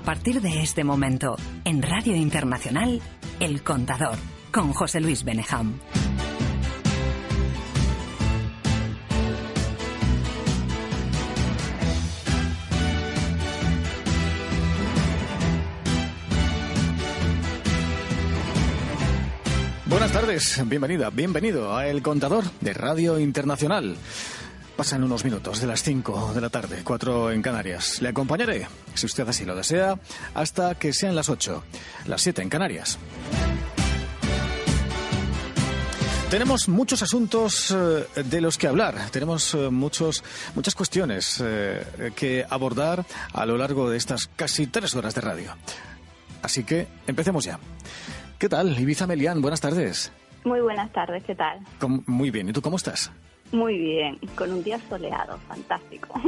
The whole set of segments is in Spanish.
partir de este momento, en Radio Internacional, El Contador, con José Luis Benejam. Buenas tardes, bienvenido a El Contador de Radio Internacional. Pasan unos minutos de las 5 de la tarde, 4 en Canarias. Le acompañaré, si usted así lo desea, hasta que sean las 8, las 7 en Canarias. Tenemos muchos asuntos de los que hablar, tenemos muchas cuestiones que abordar a lo largo de estas casi 3 horas de radio. Así que empecemos ya. ¿Qué tal, Ibiza Melián? Buenas tardes. Muy buenas tardes, ¿qué tal? Muy bien, ¿y tú cómo estás? Muy bien, con un día soleado, fantástico.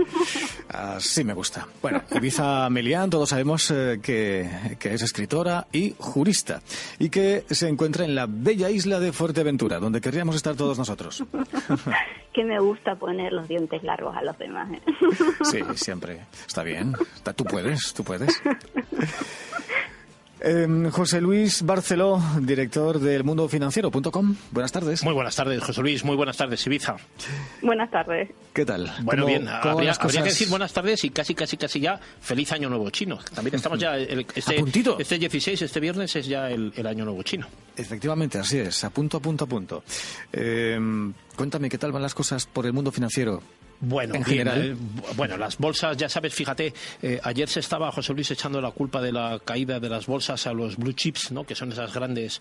Así me gusta. Bueno, Ibiza Melián, todos sabemos que es escritora y jurista y que se encuentra en la bella isla de Fuerteventura, donde querríamos estar todos nosotros. Que me gusta poner los dientes largos a los demás. Sí, siempre. Está bien. Tú puedes. José Luis Barceló, director del mundofinanciero.com. Buenas tardes. Muy buenas tardes, José Luis. Muy buenas tardes, Ibiza. Buenas tardes. ¿Qué tal? Bueno, bien. Habría que decir buenas tardes y casi ya feliz Año Nuevo Chino. También estamos ya... Este 16, este viernes, es ya el Año Nuevo Chino. Efectivamente, así es. A punto. Cuéntame, ¿qué tal van las cosas por el mundo financiero? Bueno, en general. Bueno, las bolsas, ya sabes, fíjate, ayer se estaba, José Luis, echando la culpa de la caída de las bolsas a los blue chips, ¿no? Que son esas grandes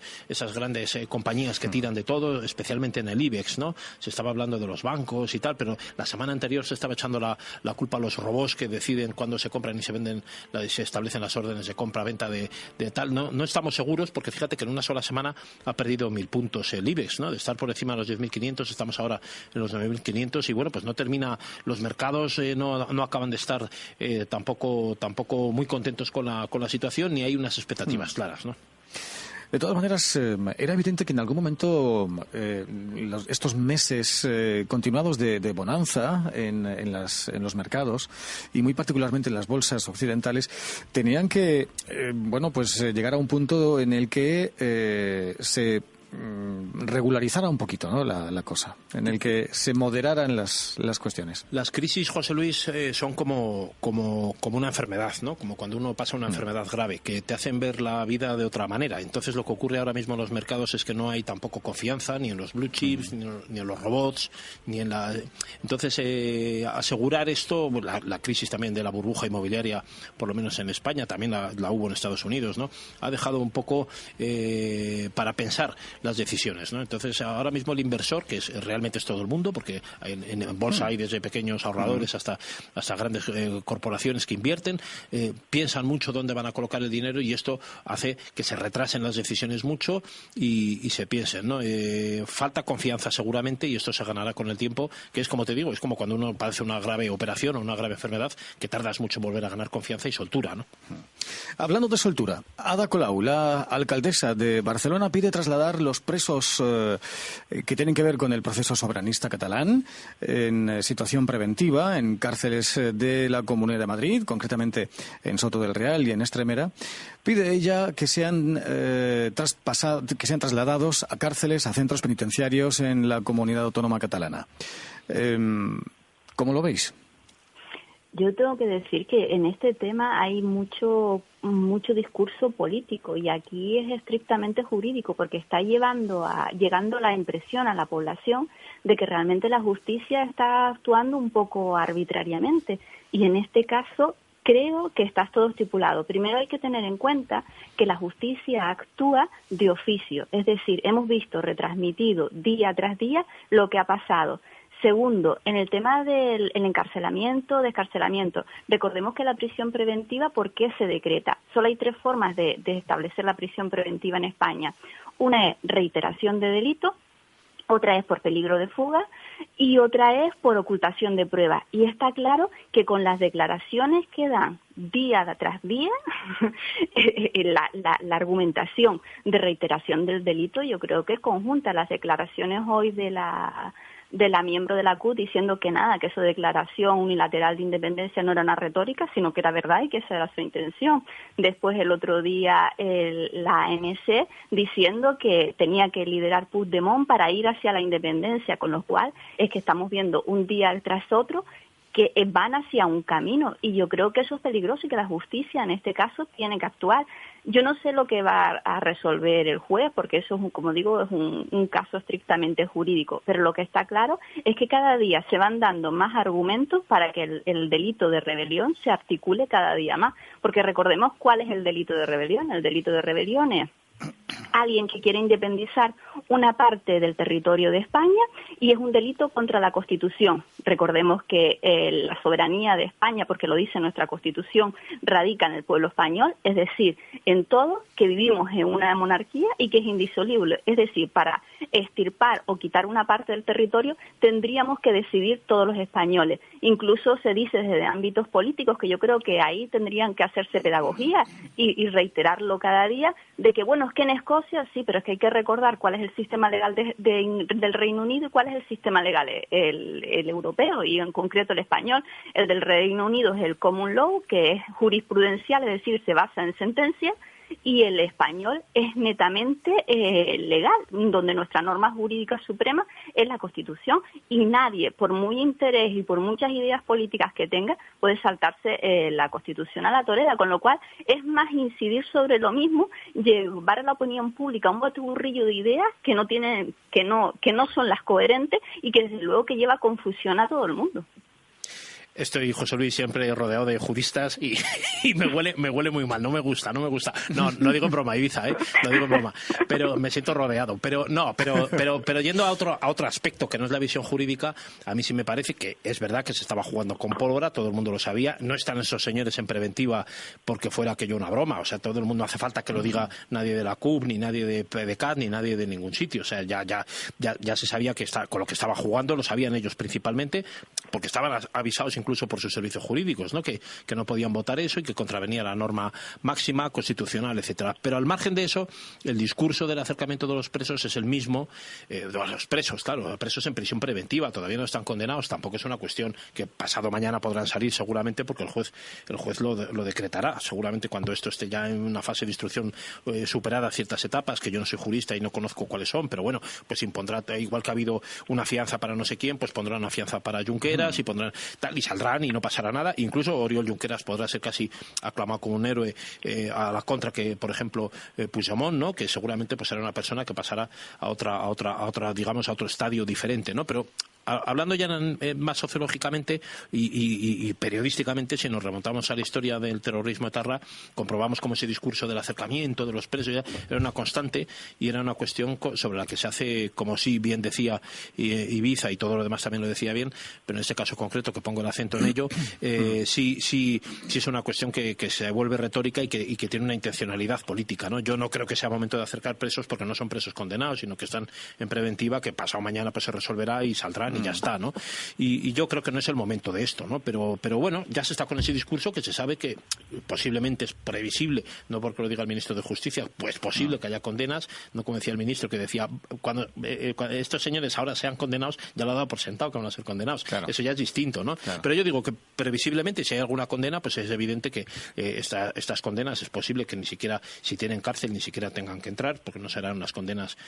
compañías que tiran de todo, especialmente en el IBEX, ¿no? Se estaba hablando de los bancos y tal, pero la semana anterior se estaba echando la culpa a los robots que deciden cuándo se compran y se venden, se establecen las órdenes de compra-venta de tal. No estamos seguros porque fíjate que en una sola semana ha perdido 1.000 puntos el IBEX, ¿no? De estar por encima de los 10.500, estamos ahora en los 9.500 y bueno, pues no termina. Los mercados no acaban de estar tampoco muy contentos con la situación, ni hay unas expectativas claras, ¿no? De todas maneras, era evidente que en algún momento estos meses continuados de bonanza en los mercados y muy particularmente en las bolsas occidentales tenían que llegar a un punto en el que se regularizara un poquito, ¿no? la cosa, en el que se moderaran las cuestiones. Las crisis, José Luis, son como una enfermedad, ¿no? Como cuando uno pasa una enfermedad grave, que te hacen ver la vida de otra manera. Entonces lo que ocurre ahora mismo en los mercados es que no hay tampoco confianza ni en los blue chips, ni en los robots, ni en la... Entonces asegurar esto, la crisis también de la burbuja inmobiliaria, por lo menos en España, también la hubo en Estados Unidos, ¿no? Ha dejado un poco para pensar las decisiones, ¿no? Entonces ahora mismo el inversor, que realmente es todo el mundo, porque en bolsa hay desde pequeños ahorradores hasta grandes corporaciones que invierten, piensan mucho dónde van a colocar el dinero y esto hace que se retrasen las decisiones mucho y se piensen, ¿no? Falta confianza seguramente y esto se ganará con el tiempo, que es como te digo, es como cuando uno padece una grave operación o una grave enfermedad, que tardas mucho en volver a ganar confianza y soltura, ¿no? Hablando de soltura, Ada Colau, la alcaldesa de Barcelona, pide trasladar los presos que tienen que ver con el proceso soberanista catalán en situación preventiva en cárceles de la Comunidad de Madrid, concretamente en Soto del Real y en Estremera. Pide ella que sean trasladados a cárceles, a centros penitenciarios en la Comunidad Autónoma Catalana. ¿Cómo lo veis? Yo tengo que decir que en este tema hay mucho discurso político y aquí es estrictamente jurídico porque está llegando la impresión a la población de que realmente la justicia está actuando un poco arbitrariamente y en este caso creo que está todo estipulado. Primero hay que tener en cuenta que la justicia actúa de oficio, es decir, hemos visto retransmitido día tras día lo que ha pasado. Segundo, en el tema del descarcelamiento, recordemos que la prisión preventiva, ¿por qué se decreta? Solo hay 3 formas de establecer la prisión preventiva en España. Una es reiteración de delito, otra es por peligro de fuga y otra es por ocultación de pruebas. Y está claro que con las declaraciones que dan día tras día, la argumentación de reiteración del delito yo creo que es conjunta. Las declaraciones hoy de la de la miembro de la CUT diciendo que nada, que esa declaración unilateral de independencia no era una retórica, sino que era verdad y que esa era su intención. Después, el otro día, la ANC diciendo que tenía que liderar Puigdemont para ir hacia la independencia, con lo cual es que estamos viendo un día tras otro que van hacia un camino, y yo creo que eso es peligroso y que la justicia en este caso tiene que actuar. Yo no sé lo que va a resolver el juez, porque eso, como digo, es un caso estrictamente jurídico, pero lo que está claro es que cada día se van dando más argumentos para que el delito de rebelión se articule cada día más, porque recordemos cuál es el delito de rebelión. El delito de rebelión es alguien que quiere independizar una parte del territorio de España y es un delito contra la Constitución. Recordemos que la soberanía de España, porque lo dice nuestra Constitución, radica en el pueblo español, es decir, en todos que vivimos en una monarquía y que es indisoluble. Es decir, para extirpar o quitar una parte del territorio tendríamos que decidir todos los españoles. Incluso se dice desde ámbitos políticos que yo creo que ahí tendrían que hacerse pedagogía y reiterarlo cada día, de que bueno, es que en Escocia sí, pero es que hay que recordar cuál es el sistema legal del Reino Unido y cuál es el sistema legal el europeo, y en concreto el español. El del Reino Unido es el common law, que es jurisprudencial, es decir, se basa en sentencias, y el español es netamente legal, donde nuestra norma jurídica suprema es la Constitución, y nadie, por muy interés y por muchas ideas políticas que tenga, puede saltarse la Constitución a la torera, con lo cual es más incidir sobre lo mismo, llevar a la opinión pública un batiburrillo de ideas que no tienen, que no son las coherentes, y que desde luego que lleva confusión a todo el mundo. Estoy, José Luis, siempre rodeado de juristas y me huele muy mal, no me gusta. No digo en broma, Ibiza, no digo en broma, pero me siento rodeado. Pero yendo a otro aspecto que no es la visión jurídica, a mí sí me parece que es verdad que se estaba jugando con pólvora, todo el mundo lo sabía, no están esos señores en preventiva porque fuera aquello una broma, o sea, todo el mundo, hace falta que lo diga nadie de la CUP, ni nadie de PDeCAT, ni nadie de ningún sitio, o sea, ya se sabía que con lo que estaba jugando, lo sabían ellos principalmente, porque estaban avisados incluso por sus servicios jurídicos, ¿no? Que no podían votar eso y que contravenía la norma máxima constitucional, etcétera. Pero al margen de eso, el discurso del acercamiento de los presos es el mismo, de los presos, claro, los presos en prisión preventiva, todavía no están condenados, tampoco es una cuestión que pasado mañana podrán salir seguramente, porque el juez lo decretará, seguramente cuando esto esté ya en una fase de instrucción superada ciertas etapas, que yo no soy jurista y no conozco cuáles son, pero bueno, pues impondrá, igual que ha habido una fianza para no sé quién, pues pondrán una fianza para Junqueras y pondrán tal, y saldrán y no pasará nada. Incluso Oriol Junqueras podrá ser casi aclamado como un héroe a la contra que, por ejemplo, Puigdemont, ¿no? Que seguramente pues será una persona que pasará a otra, digamos, a otro estadio diferente, ¿no? Pero hablando ya más sociológicamente y periodísticamente, si nos remontamos a la historia del terrorismo etarra, comprobamos cómo ese discurso del acercamiento de los presos ya era una constante y era una cuestión sobre la que se hace, como sí bien decía Ibiza, y todo lo demás también lo decía bien, pero en este caso concreto, que pongo el acento en ello, sí es una cuestión que se vuelve retórica y que tiene una intencionalidad política, ¿no? Yo no creo que sea momento de acercar presos porque no son presos condenados, sino que están en preventiva, que pasado mañana pues se resolverá y saldrán y ya está, ¿no? Y yo creo que no es el momento de esto, ¿no? Pero bueno, ya se está con ese discurso que se sabe que posiblemente es previsible, no porque lo diga el ministro de Justicia, pues posible que haya condenas, no como decía el ministro, que decía cuando estos señores ahora sean condenados, ya lo ha dado por sentado que van a ser condenados. Claro. Eso ya es distinto, ¿no? Claro. Pero yo digo que previsiblemente, si hay alguna condena, pues es evidente que estas condenas es posible que ni siquiera, si tienen cárcel, ni siquiera tengan que entrar, porque no serán unas condenas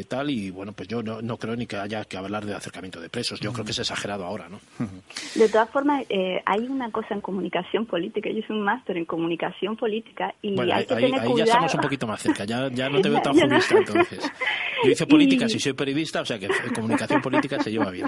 tal, y bueno, pues yo no creo ni que haya que hablar de acercamiento de presos. Yo creo que es exagerado ahora, ¿no? De todas formas, hay una cosa en comunicación política. Yo hice un máster en comunicación política y bueno, hay que tener cuidado. Ya estamos un poquito más cerca, ya no te veo tan jurista, entonces. Yo hice política, si soy periodista, o sea que comunicación política se lleva bien.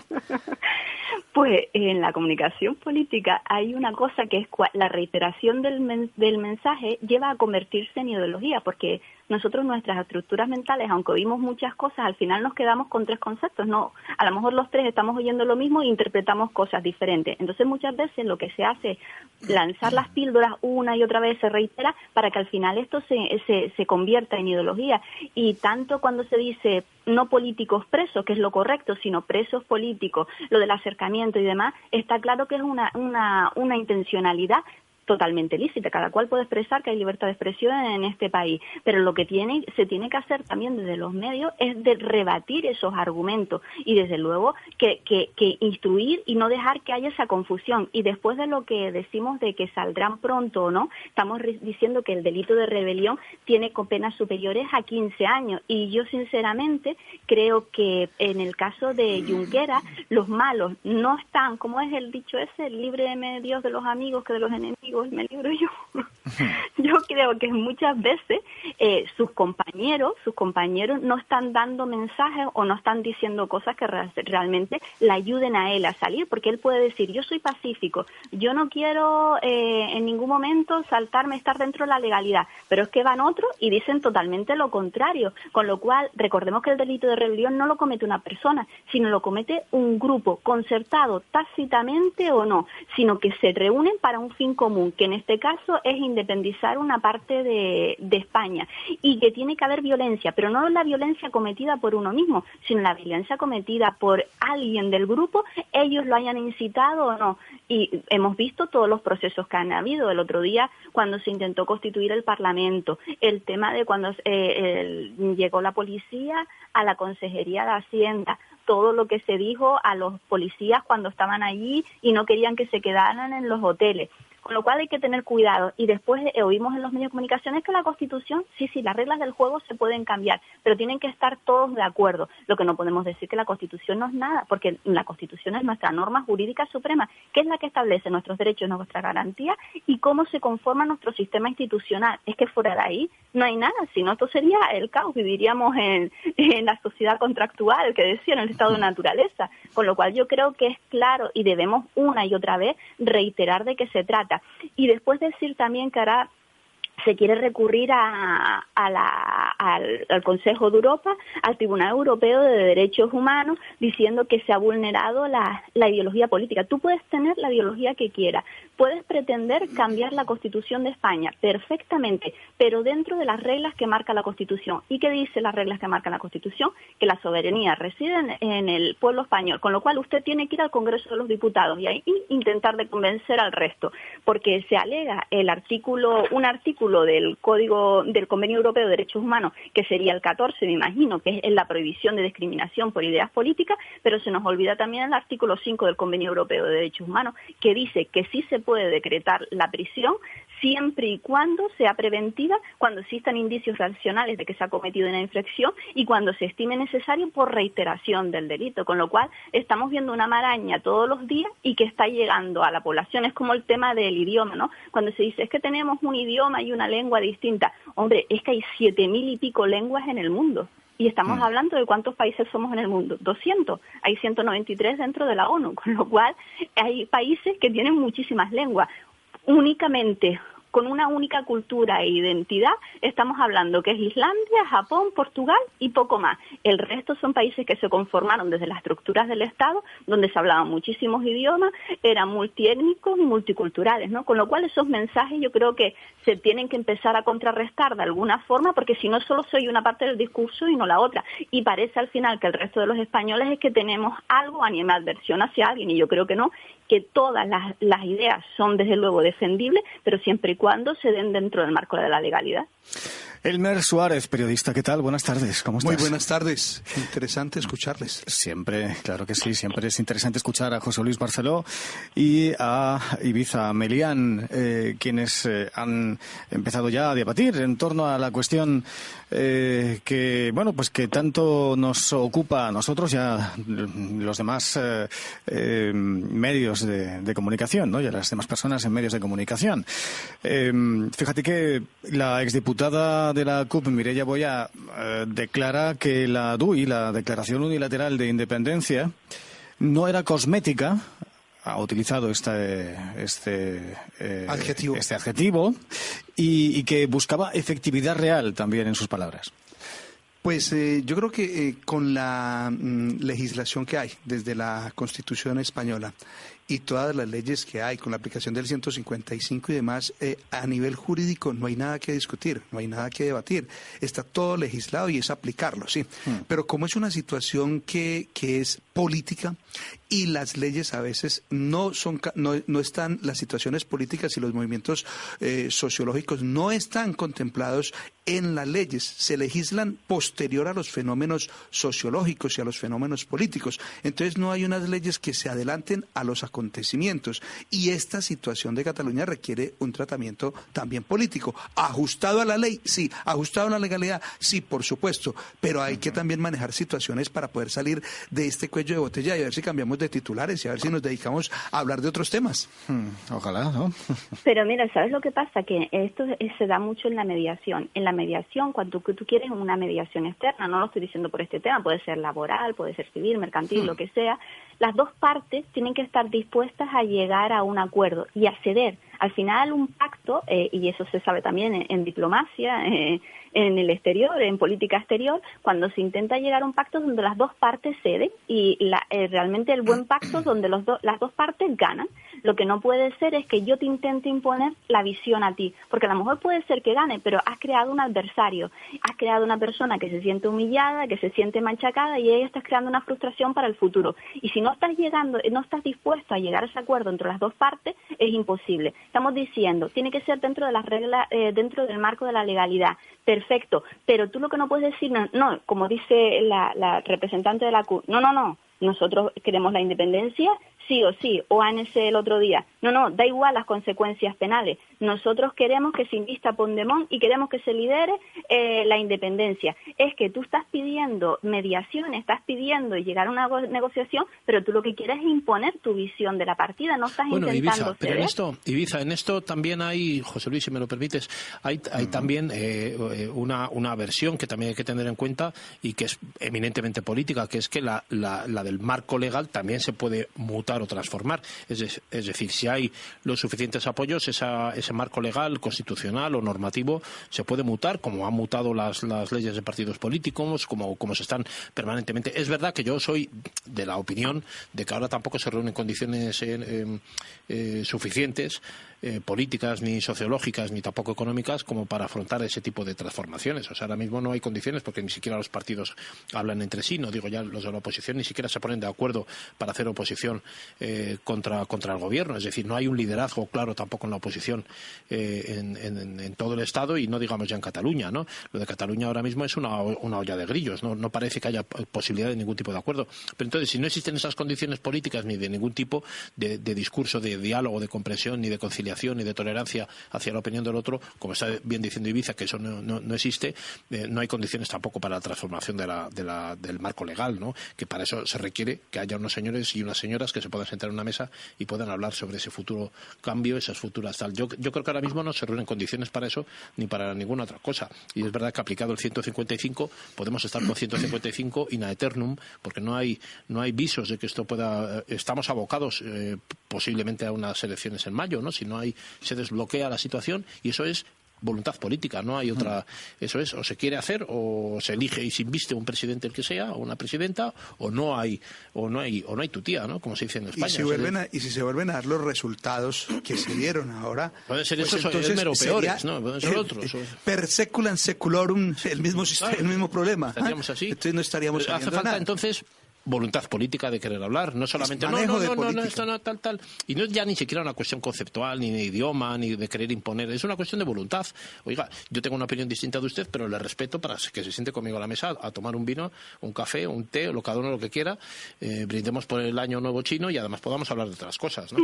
Pues en la comunicación política hay una cosa que es la reiteración del mensaje lleva a convertirse en ideología, porque nosotros, nuestras estructuras mentales, aunque oímos muchas cosas, al final nos quedamos con tres conceptos. No, a lo mejor los tres estamos oyendo lo mismo e interpretamos cosas diferentes. Entonces muchas veces lo que se hace es lanzar las píldoras una y otra vez, se reitera, para que al final esto se convierta en ideología. Y tanto cuando se dice no políticos presos, que es lo correcto, sino presos políticos, lo del acercamiento y demás, está claro que es una intencionalidad totalmente lícita, cada cual puede expresar que hay libertad de expresión en este país, pero lo que se tiene que hacer también desde los medios es de rebatir esos argumentos y desde luego que instruir y no dejar que haya esa confusión. Y después de lo que decimos de que saldrán pronto o no, estamos diciendo que el delito de rebelión tiene penas superiores a 15 años y yo sinceramente creo que en el caso de Junqueras los malos no están, como es el dicho ese, líbreme Dios de los amigos que de los enemigos me libro yo. Yo creo que muchas veces sus compañeros no están dando mensajes o no están diciendo cosas que realmente le ayuden a él a salir, porque él puede decir, yo soy pacífico, yo no quiero en ningún momento estar dentro de la legalidad, pero es que van otros y dicen totalmente lo contrario, con lo cual recordemos que el delito de rebelión no lo comete una persona, sino lo comete un grupo concertado tácitamente o no, sino que se reúnen para un fin común, que en este caso es independizar una parte de España, y que tiene que haber violencia, pero no la violencia cometida por uno mismo, sino la violencia cometida por alguien del grupo, ellos lo hayan incitado o no. Y hemos visto todos los procesos que han habido. El otro día, cuando se intentó constituir el Parlamento, el tema de cuando llegó la policía a la Consejería de Hacienda, todo lo que se dijo a los policías cuando estaban allí y no querían que se quedaran en los hoteles. Con lo cual hay que tener cuidado. Y después oímos en los medios de comunicación que la Constitución, sí, las reglas del juego se pueden cambiar, pero tienen que estar todos de acuerdo. Lo que no podemos decir que la Constitución no es nada, porque la Constitución es nuestra norma jurídica suprema, que es la que establece nuestros derechos, nuestra garantía y cómo se conforma nuestro sistema institucional. Es que fuera de ahí no hay nada, si no esto sería el caos, viviríamos en la sociedad contractual que decía, en el estado de naturaleza. Con lo cual yo creo que es claro y debemos una y otra vez reiterar de qué se trata. Y después decir también que ahora se quiere recurrir al Consejo de Europa, al Tribunal Europeo de Derechos Humanos, diciendo que se ha vulnerado la ideología política. Tú puedes tener la ideología que quieras, puedes pretender cambiar la Constitución de España perfectamente, pero dentro de las reglas que marca la Constitución. ¿Y qué dice las reglas que marca la Constitución? Que la soberanía reside en el pueblo español, con lo cual usted tiene que ir al Congreso de los Diputados y ahí intentar de convencer al resto, porque se alega un artículo del Convenio Europeo de Derechos Humanos, que sería el 14, me imagino, que es la prohibición de discriminación por ideas políticas, pero se nos olvida también el artículo 5 del Convenio Europeo de Derechos Humanos, que dice que sí se puede decretar la prisión siempre y cuando sea preventiva, cuando existan indicios racionales de que se ha cometido una infracción y cuando se estime necesario por reiteración del delito, con lo cual estamos viendo una maraña todos los días y que está llegando a la población. Es como el tema del idioma, ¿no? Cuando se dice es que tenemos un idioma y una lengua distinta. Hombre, es que hay 7.000 y pico lenguas en el mundo. Y estamos hablando de cuántos países somos en el mundo, 200, hay 193 dentro de la ONU, con lo cual hay países que tienen muchísimas lenguas. Únicamente con una única cultura e identidad estamos hablando que es Islandia, Japón, Portugal y poco más. El resto son países que se conformaron desde las estructuras del Estado, donde se hablaban muchísimos idiomas, eran multiétnicos y multiculturales, ¿no? Con lo cual esos mensajes yo creo que se tienen que empezar a contrarrestar de alguna forma, porque si no solo soy una parte del discurso y no la otra. Y parece al final que el resto de los españoles es que tenemos algo a animadversión hacia alguien, y yo creo que no, que todas las ideas son desde luego defendibles, pero siempre y cuando se den dentro del marco de la legalidad. Elmer Suárez, periodista, ¿qué tal? Buenas tardes, ¿cómo estás? Muy buenas tardes, interesante escucharles. Siempre, claro que sí, siempre es interesante escuchar a José Luis Barceló y a Ibiza Melián, quienes han empezado ya a debatir en torno a la cuestión que, bueno, pues que tanto nos ocupa a nosotros y a los demás medios de comunicación, ¿no? Y a las demás personas en medios de comunicación. Fíjate que la exdiputada de la CUP, Mireia Boya, declara que la DUI, la Declaración Unilateral de Independencia, no era cosmética. Ha utilizado este adjetivo y que buscaba efectividad real también en sus palabras. Pues yo creo que con la legislación que hay desde la Constitución española y todas las leyes que hay, con la aplicación del 155 y demás, a nivel jurídico no hay nada que discutir, no hay nada que debatir. Está todo legislado y es aplicarlo, sí. Pero como es una situación que es política y las leyes a veces no están, las situaciones políticas y los movimientos sociológicos no están contemplados en las leyes, se legislan posterior a los fenómenos sociológicos y a los fenómenos políticos. Entonces no hay unas leyes que se adelanten a los acontecimientos y esta situación de Cataluña requiere un tratamiento también político, ajustado a la ley, sí, ajustado a la legalidad, sí, por supuesto, pero hay que también manejar situaciones para poder salir de este cuello de botella y a ver si cambiamos de titulares y a ver si nos dedicamos a hablar de otros temas. Ojalá, ¿no? Pero mira, ¿sabes lo que pasa? Que esto se da mucho en la mediación. En la mediación, cuando tú quieres una mediación externa, no lo estoy diciendo por este tema, puede ser laboral, puede ser civil, mercantil, lo que sea, las dos partes tienen que estar dispuestas a llegar a un acuerdo y a ceder. Al final un pacto, y eso se sabe también en diplomacia, en el exterior, en política exterior, cuando se intenta llegar a un pacto donde las dos partes ceden y realmente el buen pacto es donde las dos partes ganan. Lo que no puede ser es que yo te intente imponer la visión a ti, porque a lo mejor puede ser que gane, pero has creado un adversario, has creado una persona que se siente humillada, que se siente machacada y ahí estás creando una frustración para el futuro. Y si no estás dispuesto a llegar a ese acuerdo entre las dos partes, es imposible. Estamos diciendo, tiene que ser dentro de las reglas, dentro del marco de la legalidad. Perfecto, pero tú lo que no puedes decir, no, como dice la representante de la CUP, no, nosotros queremos la independencia, sí o sí, o ANC el otro día. No, da igual las consecuencias penales. Nosotros queremos que se invista Puigdemont y queremos que se lidere la independencia. Es que tú estás pidiendo mediación, estás pidiendo llegar a una negociación, pero tú lo que quieres es imponer tu visión de la partida, no estás intentando Ibiza, pero en esto también hay, José Luis, si me lo permites, hay también una versión que también hay que tener en cuenta y que es eminentemente política, que es que la del marco legal también se puede mutar o transformar. Es decir, si hay los suficientes apoyos, ese marco legal, constitucional o normativo se puede mutar, como han mutado las leyes de partidos políticos, como se están permanentemente. Es verdad que yo soy de la opinión de que ahora tampoco se reúnen condiciones suficientes, políticas, ni sociológicas, ni tampoco económicas, como para afrontar ese tipo de transformaciones. O sea, ahora mismo no hay condiciones porque ni siquiera los partidos hablan entre sí, no digo ya los de la oposición, ni siquiera se ponen de acuerdo para hacer oposición contra el gobierno. Es decir, no hay un liderazgo claro tampoco en la oposición en todo el Estado y no digamos ya en Cataluña, ¿no? Lo de Cataluña ahora mismo es una olla de grillos, no parece que haya posibilidad de ningún tipo de acuerdo. Pero entonces, si no existen esas condiciones políticas ni de ningún tipo de discurso, de diálogo, de comprensión, ni de conciliación, ni de tolerancia hacia la opinión del otro, como está bien diciendo Ibiza, que eso no existe, no hay condiciones tampoco para la transformación del marco legal, ¿no? Que para eso se requiere que haya unos señores y unas señoras que se puedan sentar en una mesa y puedan hablar sobre ese futuro cambio, esas futuras tal. Yo creo que ahora mismo no se reúnen condiciones para eso ni para ninguna otra cosa. Y es verdad que aplicado el 155 podemos estar con 155 in aeternum, porque no hay visos de que esto pueda. Estamos abocados posiblemente a unas elecciones en mayo, ¿no? Si no se desbloquea la situación y eso es voluntad política, no hay otra. Eso es, o se quiere hacer o se elige y se inviste un presidente el que sea o una presidenta, o no hay tutía, ¿no? Como se dice en España. Y si se vuelven a dar los resultados que se dieron ahora, puede ser pues eso, entonces es mero peores, ¿no? Pueden ser otros. Per seculam seculorum, el mismo problema. Estaríamos así. Entonces no estaríamos hace falta nada. Entonces voluntad política de querer hablar, no solamente no, esto no, tal, y no es ya ni siquiera una cuestión conceptual, ni de idioma, ni de querer imponer, es una cuestión de voluntad. Oiga, yo tengo una opinión distinta de usted, pero le respeto para que se siente conmigo a la mesa a tomar un vino, un café, un té, o cada uno lo que quiera, brindemos por el año nuevo chino y además podamos hablar de otras cosas, ¿no?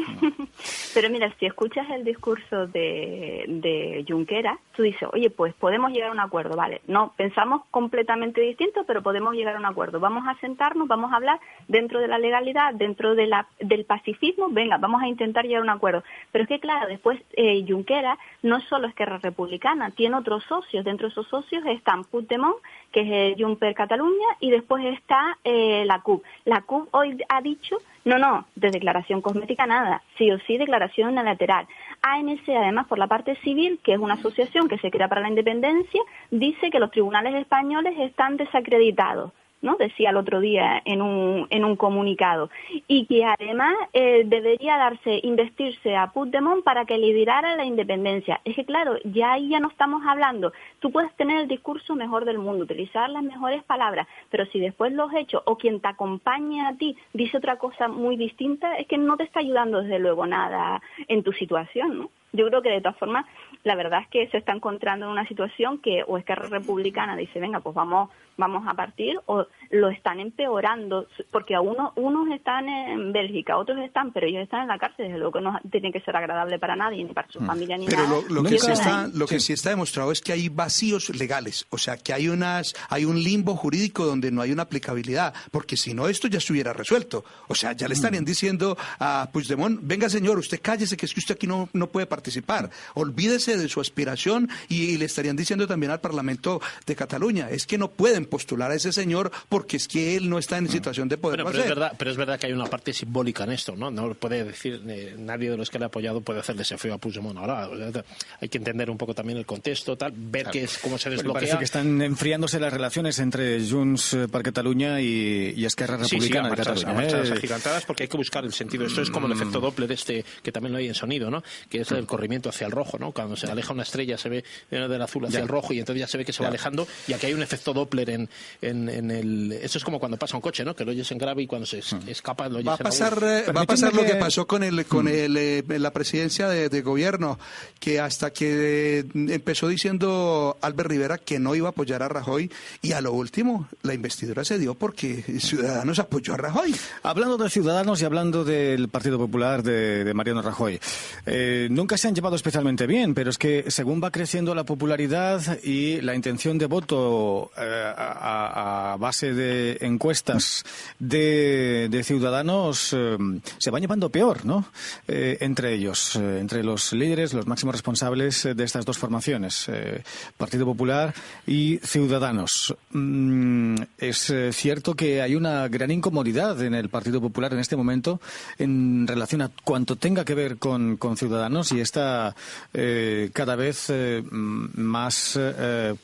Pero mira, si escuchas el discurso de Junqueras, tú dices, oye, pues podemos llegar a un acuerdo, vale, no, pensamos completamente distinto, pero podemos llegar a un acuerdo, vamos a sentarnos, vamos a hablar dentro de la legalidad, dentro de del pacifismo, venga, vamos a intentar llegar a un acuerdo. Pero es que claro, después Junqueras no solo es Esquerra Republicana, tiene otros socios, dentro de esos socios están Puigdemont, que es Junts per Catalunya, y después está la CUP. La CUP hoy ha dicho, no, de declaración cosmética nada, sí o sí declaración unilateral. ANC, además, por la parte civil, que es una asociación que se crea para la independencia, dice que los tribunales españoles están desacreditados. ¿no? Decía el otro día en un comunicado, y que además debería investirse a Puigdemont para que liderara la independencia. Es que claro, ya no estamos hablando, tú puedes tener el discurso mejor del mundo, utilizar las mejores palabras, pero si después los hechos o quien te acompaña a ti dice otra cosa muy distinta, es que no te está ayudando desde luego nada en tu situación, ¿no? Yo creo que de todas formas, la verdad es que se está encontrando en una situación que o Esquerra Republicana dice, venga, pues vamos a partir, o lo están empeorando, porque a unos están en Bélgica, otros están, pero ellos están en la cárcel, desde luego que no tiene que ser agradable para nadie, ni para su familia, ni pero nada. Pero lo que sí está demostrado es que hay vacíos legales, o sea, que hay un limbo jurídico donde no hay una aplicabilidad, porque si no, esto ya estuviera resuelto. O sea, ya le estarían diciendo a Puigdemont, venga señor, usted cállese, que es que usted aquí no puede participar, olvídese de su aspiración, y le estarían diciendo también al Parlamento de Cataluña, es que no pueden postular a ese señor porque es que él no está en situación de poder hacer. Pero es verdad que hay una parte simbólica en esto, ¿no? No puede decir, nadie de los que le ha apoyado puede hacerle ese feo a Puigdemont ahora. O sea, hay que entender un poco también el contexto, tal, ver cómo se desbloquea. Parece que están enfriándose las relaciones entre Junts per Catalunya y Esquerra Republicana de Cataluña. Marchas agigantadas, porque hay que buscar el sentido. Esto es como el efecto Doppler que también lo hay en sonido, ¿no? Que es el corrimiento hacia el rojo, ¿no? Cuando se aleja una estrella se ve del azul hacia el rojo y entonces ya se ve que se va alejando, y aquí hay un efecto Doppler en el... Eso es como cuando pasa un coche, ¿no? Que lo oyes en grave y cuando se escapa lo oyes va a pasar lo que pasó con la presidencia de gobierno, que hasta que empezó diciendo Albert Rivera que no iba a apoyar a Rajoy, y a lo último la investidura se dio porque Ciudadanos apoyó a Rajoy. Hablando de Ciudadanos y hablando del Partido Popular de Mariano Rajoy, nunca se han llevado especialmente bien, pero es que según va creciendo la popularidad y la intención de voto a base de encuestas de Ciudadanos, se van llevando peor, ¿no? Entre ellos, entre los líderes, los máximos responsables de estas dos formaciones, Partido Popular y Ciudadanos. Es cierto que hay una gran incomodidad en el Partido Popular en este momento en relación a cuanto tenga que ver con Ciudadanos, y esta cada vez más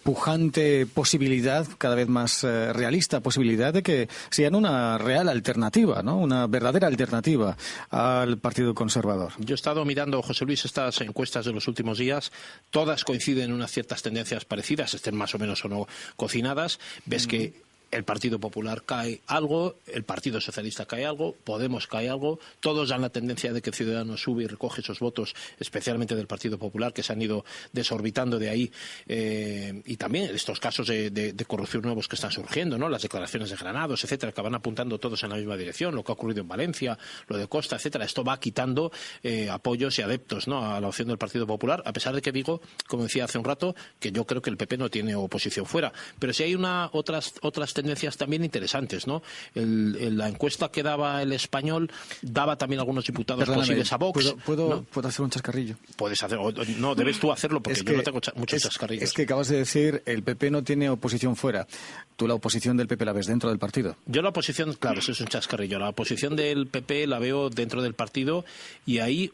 pujante posibilidad, cada vez más realista posibilidad de que sean una real alternativa, ¿no? Una verdadera alternativa al Partido Conservador. Yo he estado mirando, José Luis, estas encuestas de los últimos días, todas coinciden en unas ciertas tendencias parecidas, estén más o menos o no cocinadas. Ves que el Partido Popular cae algo, el Partido Socialista cae algo, Podemos cae algo, todos dan la tendencia de que Ciudadanos sube y recoge esos votos, especialmente del Partido Popular, que se han ido desorbitando de ahí, y también estos casos de corrupción nuevos que están surgiendo, ¿no? Las declaraciones de Granados, etcétera, que van apuntando todos en la misma dirección, lo que ha ocurrido en Valencia, lo de Costa, etcétera. Esto va quitando apoyos y adeptos, ¿no?, a la opción del Partido Popular, a pesar de que digo, como decía hace un rato, que yo creo que el PP no tiene oposición fuera, pero sí hay otras tendencias también interesantes, ¿no? La encuesta que daba El Español daba también algunos diputados posibles a Vox. ¿Puedo hacer un chascarrillo? Puedes hacer, no, debes tú hacerlo, porque yo no tengo muchos chascarrillos. Es que acabas de decir, el PP no tiene oposición fuera. ¿Tú la oposición del PP la ves dentro del partido? Yo la oposición, claro, eso es un chascarrillo. La oposición del PP la veo dentro del partido, y ahí,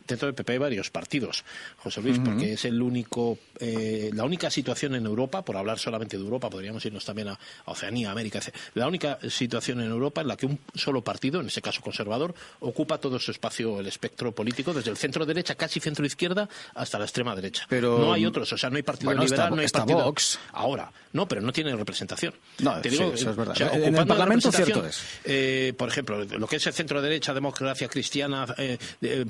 dentro del PP hay varios partidos, José Luis, porque es el único, la única situación en Europa, por hablar solamente de Europa, podríamos irnos también a Oceanía, América, etc. La única situación en Europa en la que un solo partido, en este caso conservador, ocupa todo su espacio, el espectro político, desde el centro derecha, casi centro izquierda, hasta la extrema derecha. Pero no hay otros, o sea, no hay partido liberal, no hay está partido... Vox. Ahora, no, pero no tiene representación. No, te digo, eso es verdad. O sea, en el Parlamento cierto es. Por ejemplo, lo que es el centro derecha, democracia cristiana,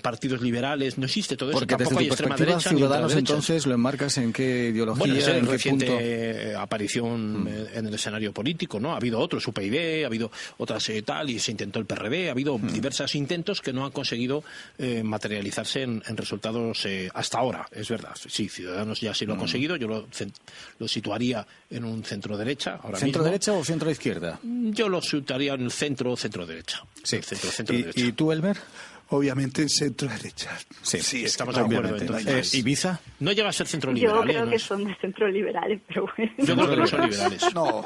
partidos liberales, no existe todo eso. Porque tampoco desde hay tu extrema perspectiva, derecha, Ciudadanos, entonces, ¿lo enmarcas en qué ideología? Bueno, es en el qué reciente punto? aparición en el escenario político, ¿no? Ha habido otros, UPyD, ha habido otras tal, y se intentó el PRD, ha habido diversos intentos que no han conseguido materializarse en resultados hasta ahora, es verdad. Sí, Ciudadanos ya sí lo ha conseguido, yo lo situaría en un centro-derecha ahora ¿Centro mismo. derecha o centro-izquierda? Yo lo situaría en el centro-derecha. Sí. Centro-derecha. ¿Y tú, Elmer? Obviamente en centro-derecha. Sí, estamos de acuerdo. Entonces, ¿Ibiza? No llega a ser centro Yo liberal. creo que son de centro liberales, pero bueno. Yo creo que no son liberales. No.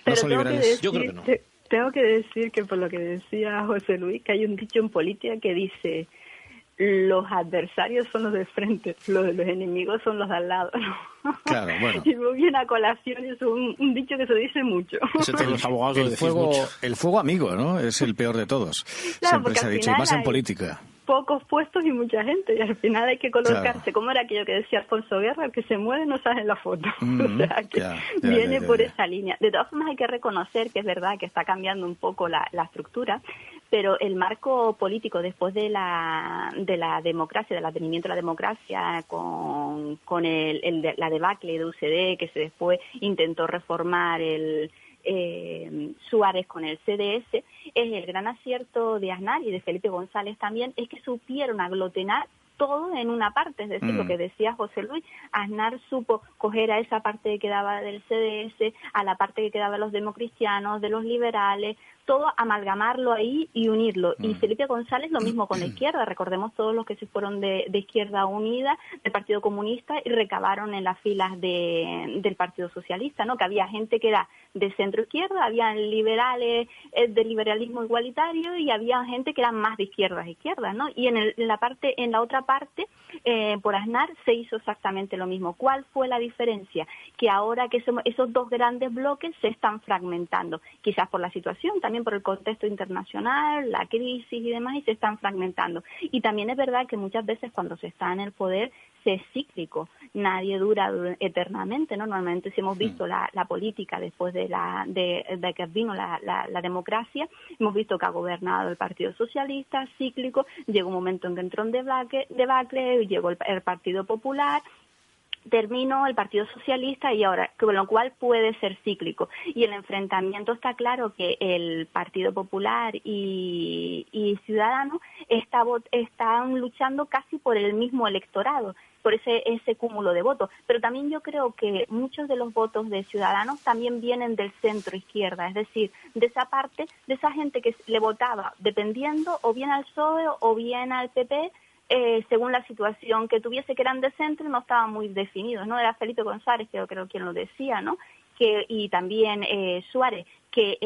Pero son liberales. Yo creo que no. Tengo que decir que, por lo que decía José Luis, que hay un dicho en política que dice: los adversarios son los de frente, los enemigos son los de al lado, ¿no? Claro, bueno. Y muy bien a colación, es un dicho que se dice mucho. Los abogados el fuego amigo, ¿no? Es el peor de todos. Claro, siempre se ha dicho, y más en política. Pocos puestos y mucha gente, y al final hay que colocarse, claro. como era aquello que decía Alfonso Guerra, el que se mueve no sale en la foto. O sea, que viene por esa línea. De todas formas hay que reconocer que es verdad que está cambiando un poco la estructura, pero el marco político después de la democracia, del advenimiento de la democracia, con la debacle de UCD, que se después intentó reformar Suárez con el CDS, es el gran acierto de Aznar y de Felipe González también, es que supieron aglutinar todo en una parte, es decir, lo que decía José Luis, Aznar supo coger a esa parte que quedaba del CDS, a la parte que quedaba de los democristianos, de los liberales, todo amalgamarlo ahí y unirlo. Y Felipe González lo mismo con la izquierda, recordemos todos los que se fueron de Izquierda Unida, del Partido Comunista, y recabaron en las filas del Partido Socialista, ¿no? Que había gente que era de centro izquierda, había liberales del liberalismo igualitario y había gente que era más de izquierdas, ¿no? Y en la otra parte, por Aznar se hizo exactamente lo mismo. ¿Cuál fue la diferencia? Que ahora que esos dos grandes bloques se están fragmentando, quizás por la situación, también por el contexto internacional, la crisis y demás, y se están fragmentando. Y también es verdad que muchas veces cuando se está en el poder se es cíclico, nadie dura eternamente, ¿no? Normalmente si hemos visto la política después de que vino la democracia, hemos visto que ha gobernado el Partido Socialista, cíclico, llegó un momento en que entró en debacle, llegó el Partido Popular, terminó el Partido Socialista y ahora, con lo cual puede ser cíclico. Y el enfrentamiento está claro que el Partido Popular y Ciudadanos están luchando casi por el mismo electorado, por ese cúmulo de votos. Pero también yo creo que muchos de los votos de Ciudadanos también vienen del centro izquierda, es decir, de esa parte, de esa gente que le votaba dependiendo o bien al PSOE o bien al PP, según la situación que tuviese, que eran de centro, no estaban muy definidos, ¿no? Era Felipe González, creo quien lo decía, ¿no? Y también Suárez, que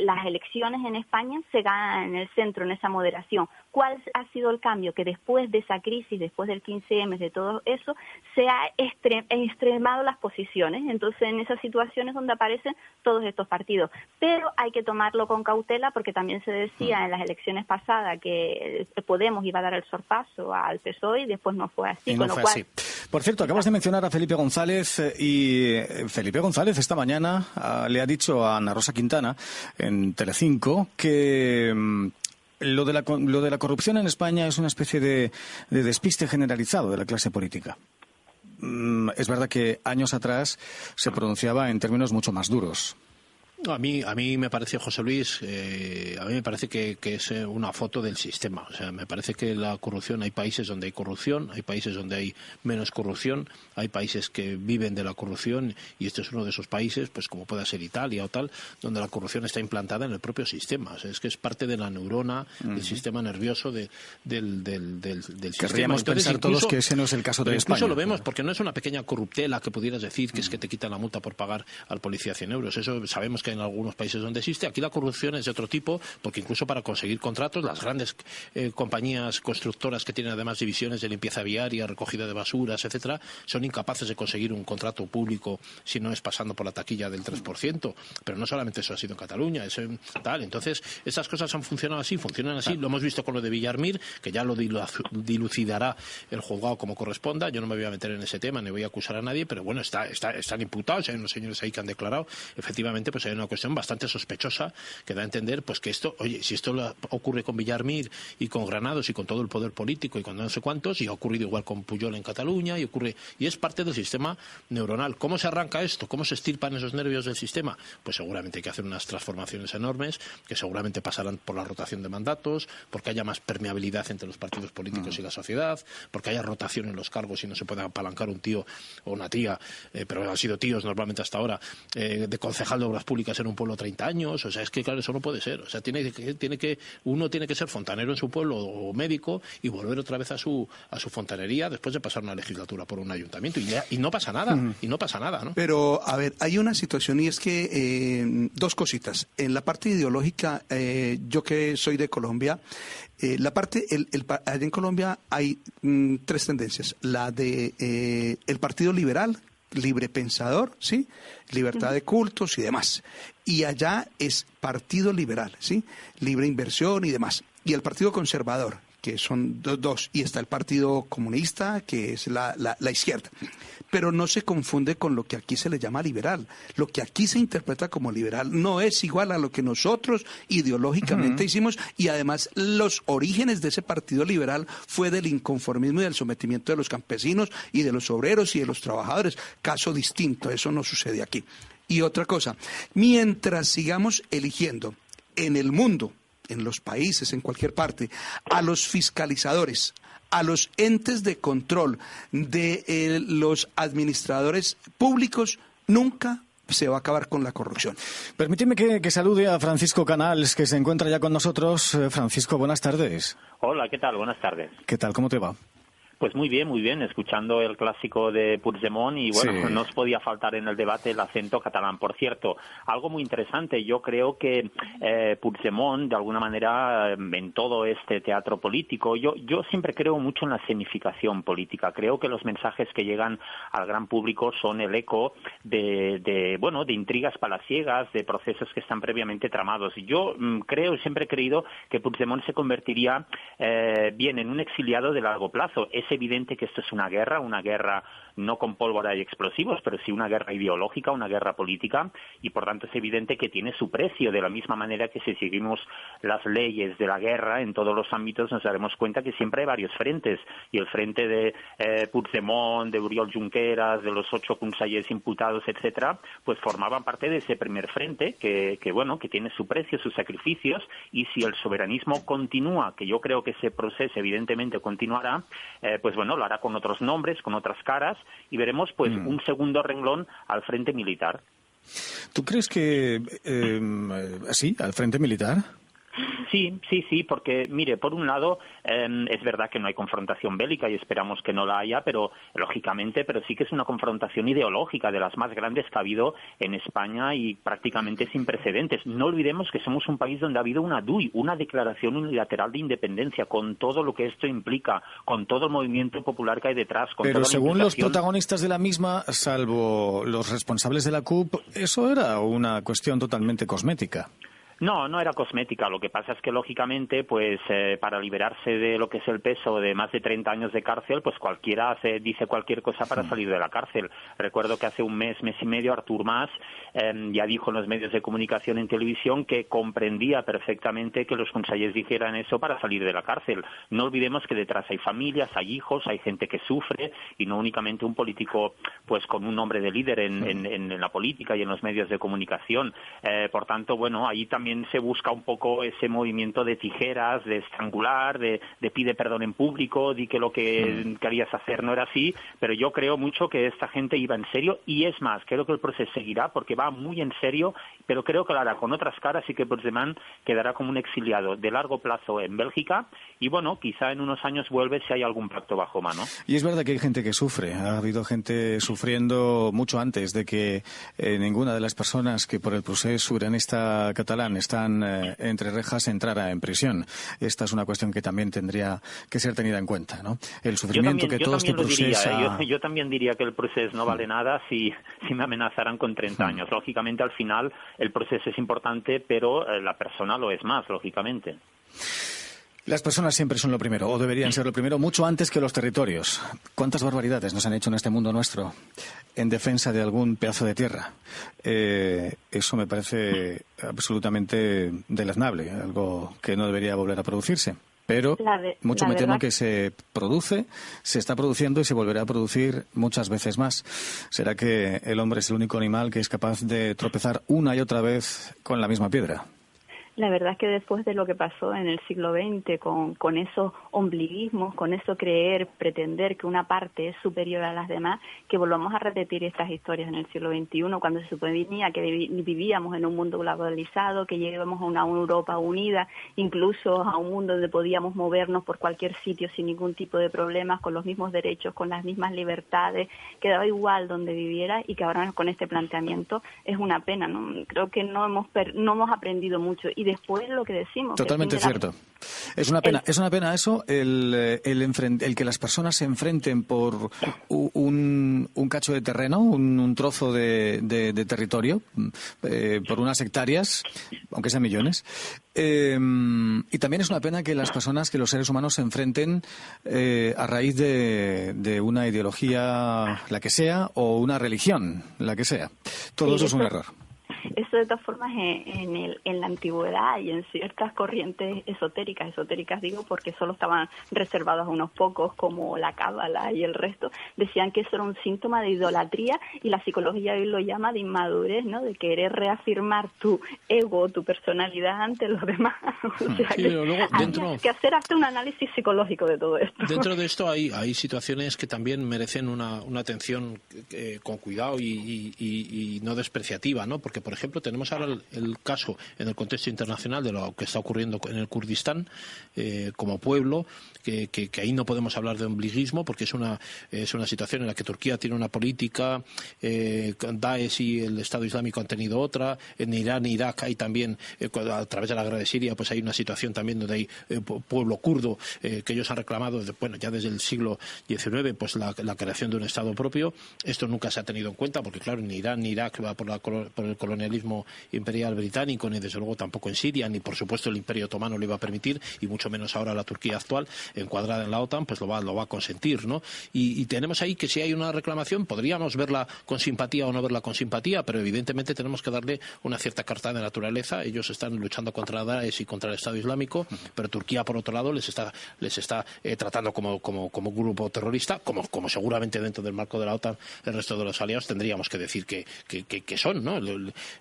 las elecciones en España se ganan en el centro, en esa moderación. ¿Cuál ha sido el cambio? Que después de esa crisis, después del 15M, de todo eso, se ha extremado las posiciones. Entonces, en esas situaciones donde aparecen todos estos partidos. Pero hay que tomarlo con cautela, porque también se decía en las elecciones pasadas que Podemos iba a dar el sorpaso al PSOE y después no fue así. Y no fue así. Por cierto, acabas de mencionar a Felipe González y Felipe González esta mañana le ha dicho a Ana Rosa Quintana en Telecinco que lo de la corrupción en España es una especie de despiste generalizado de la clase política. Es verdad que años atrás se pronunciaba en términos mucho más duros. A mí me parece, José Luis, a mí me parece que es una foto del sistema. O sea, me parece que la corrupción, hay países donde hay corrupción, hay países donde hay menos corrupción, hay países que viven de la corrupción y este es uno de esos países, pues como pueda ser Italia o tal, donde la corrupción está implantada en el propio sistema. O sea, es que es parte de la neurona del sistema nervioso del sistema. Querríamos pensar todos que ese no es el caso de España. Incluso lo vemos porque no es una pequeña corruptela que pudieras decir que es que te quitan la multa por pagar al policía 100 euros. Eso sabemos que en algunos países donde existe. Aquí la corrupción es de otro tipo, porque incluso para conseguir contratos, las grandes compañías constructoras que tienen además divisiones de limpieza viaria, recogida de basuras, etcétera, son incapaces de conseguir un contrato público si no es pasando por la taquilla del 3%. Pero no solamente eso ha sido en Cataluña, es tal. Entonces, estas cosas han funcionado así, funcionan así. Lo hemos visto con lo de Villarmir, que ya lo dilucidará el juzgado como corresponda. Yo no me voy a meter en ese tema, ni voy a acusar a nadie, pero bueno, están imputados, hay unos señores ahí que han declarado. Efectivamente, pues hay una cuestión bastante sospechosa que da a entender pues que esto, oye, si esto ocurre con Villarmir y con Granados y con todo el poder político y con no sé cuántos, y ha ocurrido igual con Pujol en Cataluña, y es parte del sistema neuronal. ¿Cómo se arranca esto? ¿Cómo se estirpan esos nervios del sistema? Pues seguramente hay que hacer unas transformaciones enormes que seguramente pasarán por la rotación de mandatos, porque haya más permeabilidad entre los partidos políticos y la sociedad, porque haya rotación en los cargos y no se pueda apalancar un tío o una tía, pero han sido tíos normalmente hasta ahora, de concejal de obras públicas políticas en un pueblo 30 años, o sea, es que claro, eso no puede ser, o sea, uno tiene que ser fontanero en su pueblo o médico y volver otra vez a su fontanería después de pasar una legislatura por un ayuntamiento y no pasa nada, ¿no? Pero, a ver, hay una situación y es que dos cositas. En la parte ideológica, yo que soy de Colombia, allá en Colombia hay tres tendencias. La de el Partido Liberal, libre pensador, ¿sí? Libertad de cultos y demás. Y allá es Partido Liberal, ¿sí? Libre inversión y demás. Y el Partido Conservador, que son dos. Y está el Partido Comunista, que es la izquierda. Pero no se confunde con lo que aquí se le llama liberal. Lo que aquí se interpreta como liberal no es igual a lo que nosotros ideológicamente hicimos, y además los orígenes de ese partido liberal fue del inconformismo y del sometimiento de los campesinos y de los obreros y de los trabajadores. Caso distinto, eso no sucede aquí. Y otra cosa, mientras sigamos eligiendo en el mundo, en los países, en cualquier parte, a los fiscalizadores, a los entes de control de los administradores públicos, nunca se va a acabar con la corrupción. Permíteme que salude a Francisco Canals, que se encuentra ya con nosotros. Francisco, buenas tardes. Hola, ¿qué tal? Buenas tardes. ¿Qué tal? ¿Cómo te va? Pues muy bien, escuchando el clásico de Puigdemont y bueno, Sí. No os podía faltar en el debate el acento catalán. Por cierto, algo muy interesante, yo creo que Puigdemont, de alguna manera, en todo este teatro político, yo siempre creo mucho en la significación política. Creo que los mensajes que llegan al gran público son el eco de intrigas palaciegas, de procesos que están previamente tramados. Y yo siempre he creído que Puigdemont se convertiría bien en un exiliado de largo plazo. Es evidente que esto es una guerra no con pólvora y explosivos, pero sí una guerra ideológica, una guerra política, y por tanto es evidente que tiene su precio, de la misma manera que si seguimos las leyes de la guerra en todos los ámbitos nos daremos cuenta que siempre hay varios frentes, y el frente de Puigdemont, de Oriol Junqueras, de los 8 consellers imputados, etcétera, pues formaban parte de ese primer frente que tiene su precio, sus sacrificios, y si el soberanismo continúa, que yo creo que ese proceso evidentemente continuará, lo hará con otros nombres, con otras caras, y veremos un segundo renglón al frente militar. ¿Tú crees que sí, al frente militar? Sí, porque, mire, por un lado, es verdad que no hay confrontación bélica y esperamos que no la haya, pero sí que es una confrontación ideológica de las más grandes que ha habido en España y prácticamente sin precedentes. No olvidemos que somos un país donde ha habido una DUI, una declaración unilateral de independencia, con todo lo que esto implica, con todo el movimiento popular que hay detrás. Pero según los protagonistas de la misma, salvo los responsables de la CUP, eso era una cuestión totalmente cosmética. No era cosmética. Lo que pasa es que, lógicamente, para liberarse de lo que es el peso de más de 30 años de cárcel, pues cualquiera dice cualquier cosa para salir de la cárcel. Recuerdo que hace un mes y medio, Artur Mas ya dijo en los medios de comunicación en televisión que comprendía perfectamente que los consellers dijeran eso para salir de la cárcel. No olvidemos que detrás hay familias, hay hijos, hay gente que sufre, y no únicamente un político pues con un nombre de líder en la política y en los medios de comunicación. Por tanto, ahí también se busca un poco ese movimiento de tijeras, de estrangular, de pide perdón en público, di que lo que querías hacer no era así, pero yo creo mucho que esta gente iba en serio, y es más, creo que el proceso seguirá porque va muy en serio, pero creo que lo hará con otras caras y que Puigdemont quedará como un exiliado de largo plazo en Bélgica, y quizá en unos años vuelve si hay algún pacto bajo mano. Y es verdad que hay gente que sufre, ha habido gente sufriendo mucho antes de que ninguna de las personas que por el procés soberanista catalán están entre rejas entrara en prisión. Esta es una cuestión que también tendría que ser tenida en cuenta, ¿no? El sufrimiento que todo este proceso... Yo también diría que el proceso no vale nada si me amenazaran con 30 años. Lógicamente, al final, el proceso es importante, pero la persona lo es más, lógicamente. Las personas siempre son lo primero, o deberían ser lo primero, mucho antes que los territorios. ¿Cuántas barbaridades nos han hecho en este mundo nuestro en defensa de algún pedazo de tierra? Eso me parece absolutamente deleznable, algo que no debería volver a producirse. Pero mucho me temo que se está produciendo y se volverá a producir muchas veces más. ¿Será que el hombre es el único animal que es capaz de tropezar una y otra vez con la misma piedra? La verdad es que después de lo que pasó en el siglo XX, con esos ombliguismos, con eso pretender que una parte es superior a las demás, que volvamos a repetir estas historias en el siglo XXI, cuando se suponía que vivíamos en un mundo globalizado, que llegábamos a una Europa unida, incluso a un mundo donde podíamos movernos por cualquier sitio sin ningún tipo de problemas, con los mismos derechos, con las mismas libertades, que daba igual donde viviera, y que ahora con este planteamiento es una pena, ¿no? Creo que no hemos aprendido mucho. Y después lo que decimos... Totalmente cierto. Es una pena eso, el que las personas se enfrenten por un cacho de terreno, un trozo de territorio, por unas hectáreas, aunque sean millones. Y también es una pena que los seres humanos se enfrenten a raíz de una ideología, la que sea, o una religión, la que sea. Todo eso es un error. Eso de todas formas en la antigüedad y en ciertas corrientes esotéricas digo porque solo estaban reservados a unos pocos, como la cábala y el resto, decían que eso era un síntoma de idolatría, y la psicología hoy lo llama de inmadurez, ¿no? De querer reafirmar tu ego, tu personalidad ante los demás. O sea, sí, pero luego hay que hacer hasta un análisis psicológico de todo esto. Dentro de esto hay situaciones que también merecen una atención con cuidado y no despreciativa, ¿no? Porque, por ejemplo, tenemos ahora el caso en el contexto internacional de lo que está ocurriendo en el Kurdistán como pueblo, que ahí no podemos hablar de ombliguismo, porque es una situación en la que Turquía tiene una política, Daesh y el Estado Islámico han tenido otra, en Irán e Irak hay también, a través de la guerra de Siria, pues hay una situación también donde hay pueblo kurdo que ellos han reclamado, ya desde el siglo XIX, pues la creación de un Estado propio. Esto nunca se ha tenido en cuenta, porque claro, ni Irán ni Irak va por el colonialismo imperial británico, ni desde luego tampoco en Siria, ni por supuesto el Imperio Otomano lo iba a permitir, y mucho menos ahora la Turquía actual, encuadrada en la OTAN, pues lo va a consentir, ¿no? Y tenemos ahí que si hay una reclamación, podríamos verla con simpatía o no verla con simpatía, pero evidentemente tenemos que darle una cierta carta de naturaleza. Ellos están luchando contra Daesh y contra el Estado Islámico, pero Turquía, por otro lado, les está tratando como grupo terrorista, como seguramente dentro del marco de la OTAN el resto de los aliados tendríamos que decir que son, ¿no?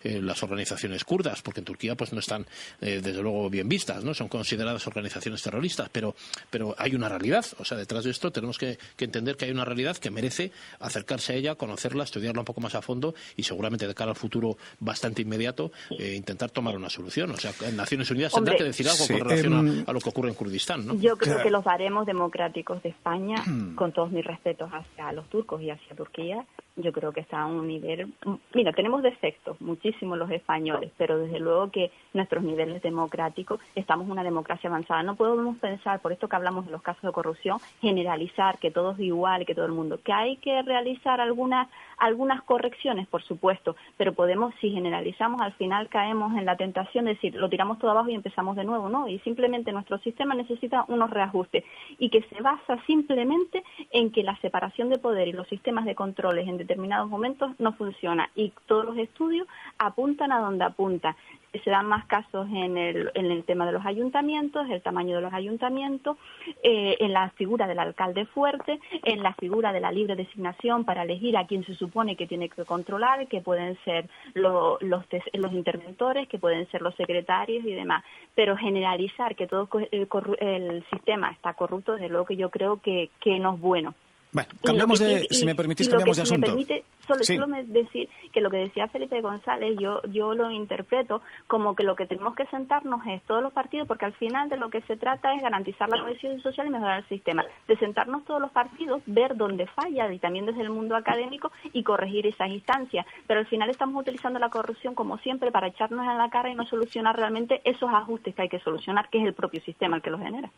Las organizaciones kurdas, porque en Turquía pues no están desde luego bien vistas, ¿no? Son consideradas organizaciones terroristas, pero hay una realidad. O sea, detrás de esto tenemos que entender que hay una realidad que merece acercarse a ella, conocerla, estudiarla un poco más a fondo y seguramente de cara al futuro bastante inmediato intentar tomar una solución. O sea, en Naciones Unidas tendrá que decir algo con relación a lo que ocurre en Kurdistán, ¿no? Yo creo que los baremos democráticos de España, con todos mis respetos hacia los turcos y hacia Turquía, yo creo que está a un nivel... Mira, tenemos defectos, muchísimos los españoles, pero desde luego que nuestros niveles democráticos, estamos en una democracia avanzada. No podemos pensar, por esto que hablamos de los casos de corrupción, generalizar que todo es igual, que todo el mundo. Que hay que realizar algunas correcciones, por supuesto, pero si generalizamos, al final caemos en la tentación de decir, lo tiramos todo abajo y empezamos de nuevo, ¿no? Y simplemente nuestro sistema necesita unos reajustes, y que se basa simplemente en que la separación de poder y los sistemas de controles en determinados momentos no funciona, y todos los estudios apuntan a donde apuntan. Se dan más casos en el tema de los ayuntamientos, el tamaño de los ayuntamientos, en la figura del alcalde fuerte, en la figura de la libre designación para elegir a quien se supone que tiene que controlar, que pueden ser los interventores, que pueden ser los secretarios y demás. Pero generalizar que todo el sistema está corrupto, desde luego que yo creo que no es bueno. Bueno, si me permitís, cambiamos de asunto. Solo decir que lo que decía Felipe González, yo lo interpreto como que lo que tenemos que sentarnos es todos los partidos, porque al final de lo que se trata es garantizar la cohesión social y mejorar el sistema. De sentarnos todos los partidos, ver dónde falla, y también desde el mundo académico, y corregir esas instancias. Pero al final estamos utilizando la corrupción, como siempre, para echarnos en la cara y no solucionar realmente esos ajustes que hay que solucionar, que es el propio sistema el que los genera.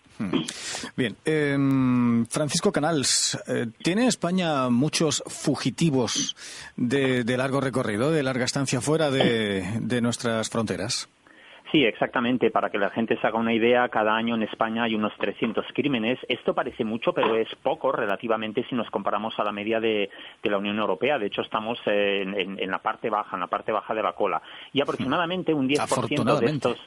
Bien. Francisco Canals, ¿tiene España muchos fugitivos de largo recorrido, de larga estancia fuera de nuestras fronteras? Sí, exactamente. Para que la gente se haga una idea, cada año en España hay unos 300 crímenes. Esto parece mucho, pero es poco relativamente si nos comparamos a la media de la Unión Europea. De hecho, estamos en la parte baja de la cola. Y aproximadamente un 10% de estos...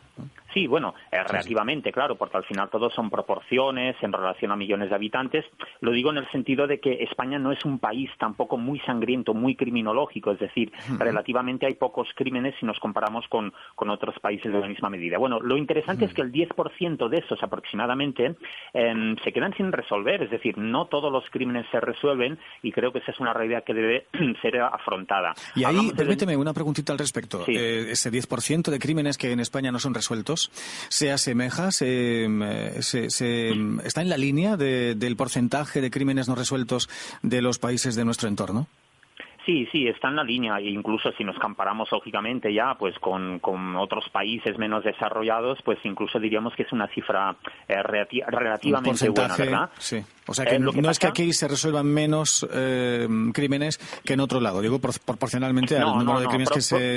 Sí, bueno, relativamente, claro, porque al final todos son proporciones en relación a millones de habitantes. Lo digo en el sentido de que España no es un país tampoco muy sangriento, muy criminológico, es decir, relativamente hay pocos crímenes si nos comparamos con otros países de la misma medida. Bueno, lo interesante es que el 10% de esos aproximadamente se quedan sin resolver, es decir, no todos los crímenes se resuelven y creo que esa es una realidad que debe ser afrontada. Y ahí, permíteme una preguntita al respecto. Sí. Ese 10% de crímenes que en España no son resueltos, ¿se asemeja, está en la línea del porcentaje de crímenes no resueltos de los países de nuestro entorno? Sí, está en la línea, e incluso si nos comparamos lógicamente ya pues con otros países menos desarrollados, pues incluso diríamos que es una cifra relativamente buena, ¿verdad? Sí. O sea que no es que aquí se resuelvan menos crímenes que en otro lado, digo proporcionalmente al número de crímenes que se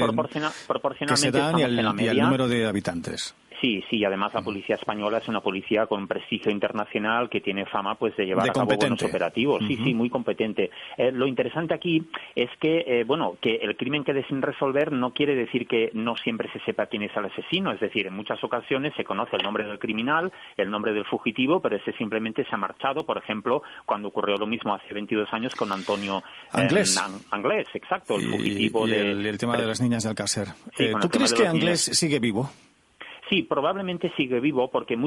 dan y al número de habitantes. Sí, además la policía española es una policía con prestigio internacional que tiene fama pues de llevar a cabo buenos operativos. Sí, muy competente. Lo interesante aquí es que, que el crimen quede sin resolver no quiere decir que no siempre se sepa quién es el asesino. Es decir, en muchas ocasiones se conoce el nombre del criminal, el nombre del fugitivo, pero ese simplemente se ha marchado. Por ejemplo, cuando ocurrió lo mismo hace 22 años con Antonio Anglés. Anglés, exacto, el fugitivo el tema de las niñas de Alcácer. Sí, ¿Tú crees que Anglés sigue vivo? Sí, probablemente sigue vivo porque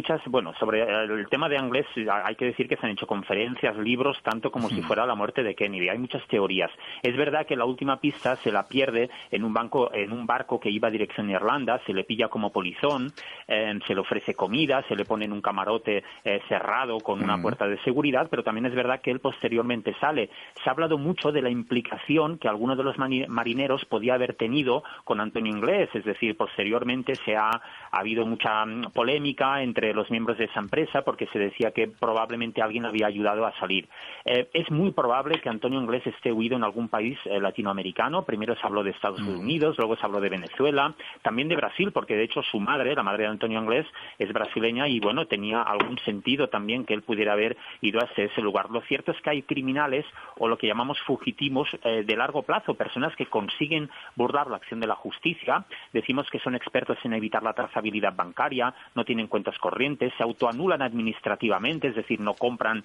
sobre el tema de Anglés hay que decir que se han hecho conferencias, libros, tanto como si fuera la muerte de Kennedy. Hay muchas teorías. Es verdad que la última pista se la pierde en un barco que iba dirección a Irlanda, se le pilla como polizón, se le ofrece comida, se le pone en un camarote cerrado con una puerta de seguridad, pero también es verdad que él posteriormente sale. Se ha hablado mucho de la implicación que alguno de los marineros podía haber tenido con Antonio Inglés, es decir, posteriormente ha habido mucha polémica entre los miembros de esa empresa porque se decía que probablemente alguien había ayudado a salir. Es muy probable que Antonio Inglés esté huido en algún país latinoamericano. Primero se habló de Estados Unidos, luego se habló de Venezuela, también de Brasil, porque de hecho su madre, la madre de Antonio Inglés, es brasileña y tenía algún sentido también que él pudiera haber ido hacia ese lugar. Lo cierto es que hay criminales o lo que llamamos fugitivos de largo plazo, personas que consiguen burlar la acción de la justicia. Decimos que son expertos en evitar la trazabilidad bancaria, no tienen cuentas corrientes, se autoanulan administrativamente, es decir, no compran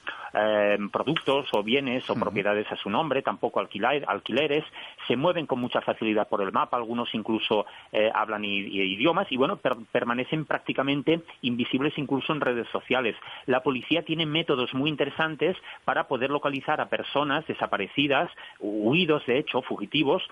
productos o bienes o propiedades a su nombre, tampoco alquileres, se mueven con mucha facilidad por el mapa, algunos incluso hablan idiomas y permanecen prácticamente invisibles incluso en redes sociales. La policía tiene métodos muy interesantes para poder localizar a personas desaparecidas, huidos de hecho, fugitivos,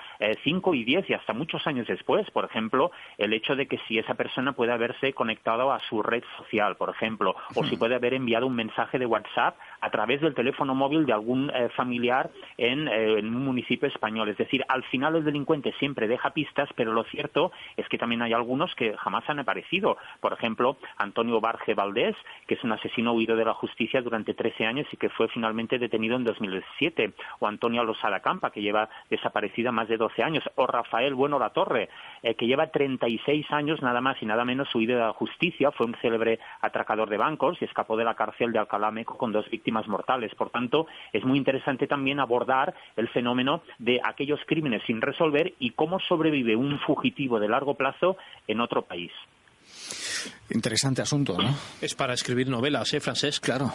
5 y 10 y hasta muchos años después. Por ejemplo, el hecho de que si esa persona puede haberse conectado a su red social, por ejemplo, o si puede haber enviado un mensaje de WhatsApp a través del teléfono móvil de algún familiar en un municipio español. Es decir, al final el delincuente siempre deja pistas, pero lo cierto es que también hay algunos que jamás han aparecido. Por ejemplo, Antonio Barge Valdés, que es un asesino huido de la justicia durante 13 años y que fue finalmente detenido en 2007, o Antonio Losada Campa, que lleva desaparecida más de 12 años, o Rafael Bueno Latorre, que lleva 36 años nada más y nada menos huido de la justicia, fue un célebre atracador de bancos y escapó de la cárcel de Alcalá Meco con 2 víctimas mortales. Por tanto, es muy interesante también abordar el fenómeno de aquellos crímenes sin resolver y cómo sobrevive un fugitivo de largo plazo en otro país. Interesante asunto, ¿no? Es para escribir novelas, Francesc? Claro.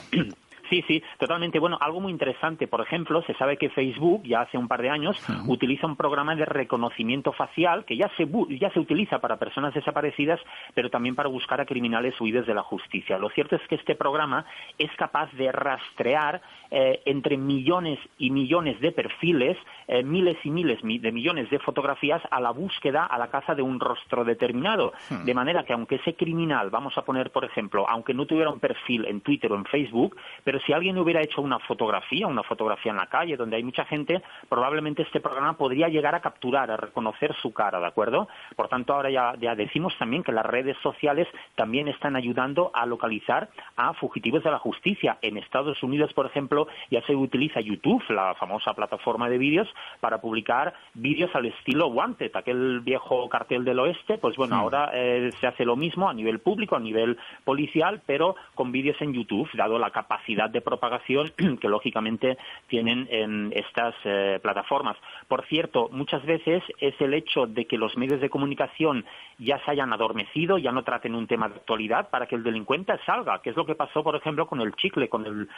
Sí, totalmente. Algo muy interesante, por ejemplo, se sabe que Facebook, ya hace un par de años, utiliza un programa de reconocimiento facial que ya se utiliza para personas desaparecidas, pero también para buscar a criminales huidos de la justicia. Lo cierto es que este programa es capaz de rastrear entre millones y millones de perfiles, miles y miles de millones de fotografías a la búsqueda, a la caza de un rostro determinado. De manera que aunque ese criminal, vamos a poner, por ejemplo, aunque no tuviera un perfil en Twitter o en Facebook, pero si alguien hubiera hecho una fotografía en la calle donde hay mucha gente, probablemente este programa podría llegar a capturar, a reconocer su cara, ¿de acuerdo? Por tanto, ahora ya decimos también que las redes sociales también están ayudando a localizar a fugitivos de la justicia. En Estados Unidos, por ejemplo, ya se utiliza YouTube, la famosa plataforma de vídeos, para publicar vídeos al estilo Wanted, aquel viejo cartel del oeste. Pues ahora se hace lo mismo a nivel público, a nivel policial, pero con vídeos en YouTube, dado la capacidad velocidad de propagación que lógicamente tienen estas plataformas. Por cierto, muchas veces es el hecho de que los medios de comunicación ya se hayan adormecido, ya no traten un tema de actualidad para que el delincuente salga, que es lo que pasó, por ejemplo, con el chicle, con el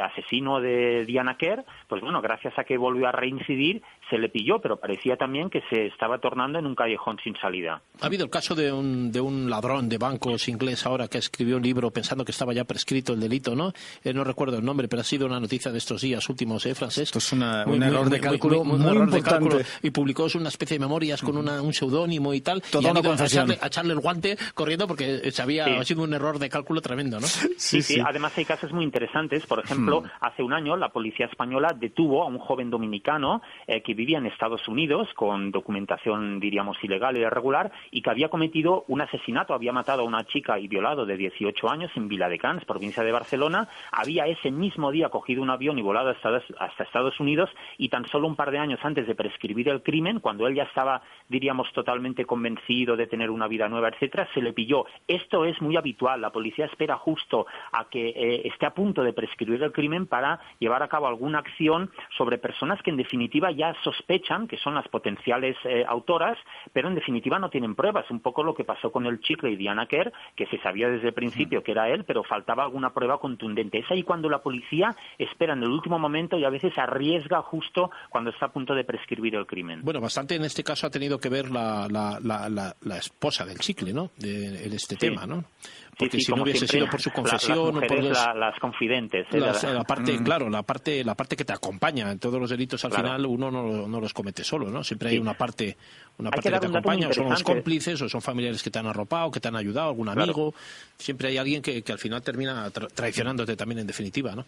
asesino de Diana Kerr. Pues bueno, gracias a que volvió a reincidir, se le pilló, pero parecía también que se estaba tornando en un callejón sin salida. Ha habido el caso de un ladrón de bancos inglés ahora que escribió un libro pensando que estaba ya prescrito el delito, ¿no? No recuerdo el nombre, pero ha sido una noticia de estos días últimos, Francesc. Esto es un error de cálculo muy importante. Y publicó una especie de memorias con un seudónimo y tal. Toda una confesión. A echarle el guante corriendo porque ha sido un error de cálculo tremendo, ¿no? Sí. Además hay casos muy interesantes. Por ejemplo, hace un año la policía española detuvo a un joven dominicano que vivía en Estados Unidos con documentación, diríamos, ilegal y irregular, y que había cometido un asesinato, había matado a una chica y violado de 18 años en Viladecans, provincia de Barcelona. Había ese mismo día cogido un avión y volado hasta Estados Unidos, y tan solo un par de años antes de prescribir el crimen, cuando él ya estaba, diríamos, totalmente convencido de tener una vida nueva, etcétera, se le pilló. Esto es muy habitual. La policía espera justo a que esté a punto de prescribir el crimen para llevar a cabo alguna acción sobre personas que en definitiva ya sospechan que son las potenciales autoras, pero en definitiva no tienen pruebas. Un poco lo que pasó con el chicle y Diana Kerr, que se sabía desde el principio que era él, pero faltaba alguna prueba contundente. Es ahí cuando la policía espera en el último momento y a veces arriesga justo cuando está a punto de prescribir el crimen. Bueno, bastante en este caso ha tenido que ver la esposa del chicle, ¿no? De este tema, ¿no? Porque si no hubiese sido por su confesión las mujeres, o por las confidentes, la parte que te acompaña en todos los delitos, al final uno no los comete solo, ¿no? Siempre hay una parte que te acompaña, o son los cómplices, o son familiares que te han arropado, que te han ayudado, algún amigo. Siempre hay alguien que al final termina traicionándote también, en definitiva, ¿no?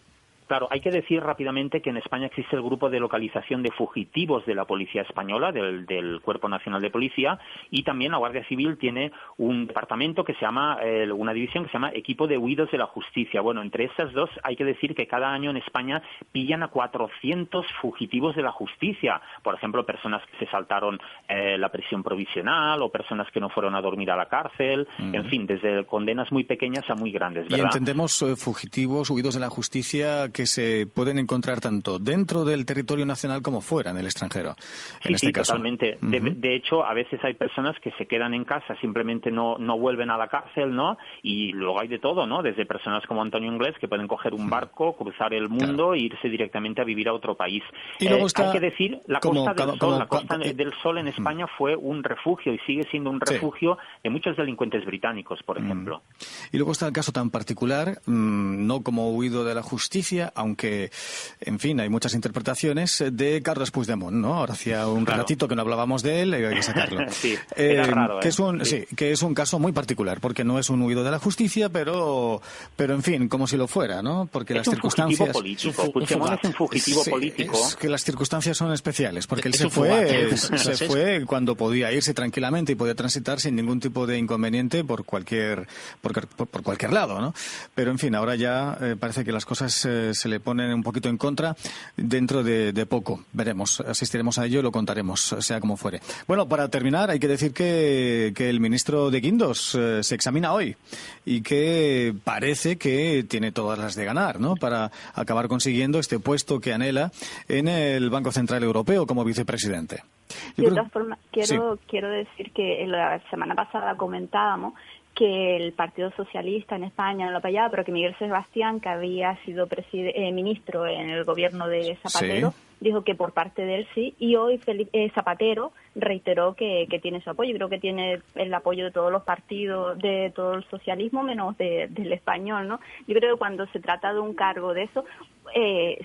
Claro, hay que decir rápidamente que en España existe el grupo de localización de fugitivos de la Policía Española, del Cuerpo Nacional de Policía, y también la Guardia Civil tiene un departamento que se llama, una división que se llama Equipo de Huidos de la Justicia. Bueno, entre estas dos hay que decir que cada año en España pillan a 400 fugitivos de la justicia. Por ejemplo, personas que se saltaron la prisión provisional o personas que no fueron a dormir a la cárcel. En fin, desde condenas muy pequeñas a muy grandes, ¿verdad? Y entendemos fugitivos, huidos de la justicia, que se pueden encontrar tanto dentro del territorio nacional como fuera, en el extranjero. En este caso. Totalmente. De hecho, a veces hay personas que se quedan en casa, simplemente no vuelven a la cárcel, ¿no? Y luego hay de todo, ¿no? Desde personas como Antonio Inglés, que pueden coger un barco, cruzar el mundo e irse directamente a vivir a otro país. Y luego está, hay que decir, la Costa del Sol en España fue un refugio y sigue siendo un refugio de muchos delincuentes británicos, por ejemplo. Y luego está el caso tan particular, no como huido de la justicia, aunque, en fin, hay muchas interpretaciones, de Carles Puigdemont, ¿no? Ahora hacía un ratito que no hablábamos de él, hay que sacarlo. Sí, era raro, que es un caso muy particular, porque no es un huido de la justicia, pero en fin, como si lo fuera, ¿no? Porque las circunstancias... Puigdemont es un fugitivo político. Es que las circunstancias son especiales, porque él se fue cuando podía irse tranquilamente y podía transitar sin ningún tipo de inconveniente por cualquier lado, ¿no? Pero, en fin, ahora ya parece que las cosas se le ponen un poquito en contra. Dentro de poco veremos, asistiremos a ello y lo contaremos, sea como fuere. Bueno, para terminar, hay que decir que el ministro de Guindos se examina hoy y que parece que tiene todas las de ganar, ¿no? Para acabar consiguiendo este puesto que anhela en el Banco Central Europeo como vicepresidente. De todas formas, quiero decir que la semana pasada comentábamos que el Partido Socialista en España no lo apoyaba, pero que Miguel Sebastián, que había sido ministro en el gobierno de Zapatero, dijo que por parte de él sí, y hoy Zapatero reiteró que tiene su apoyo. Creo que tiene el apoyo de todos los partidos, de todo el socialismo, menos del español, ¿no? Yo creo que cuando se trata de un cargo de eso,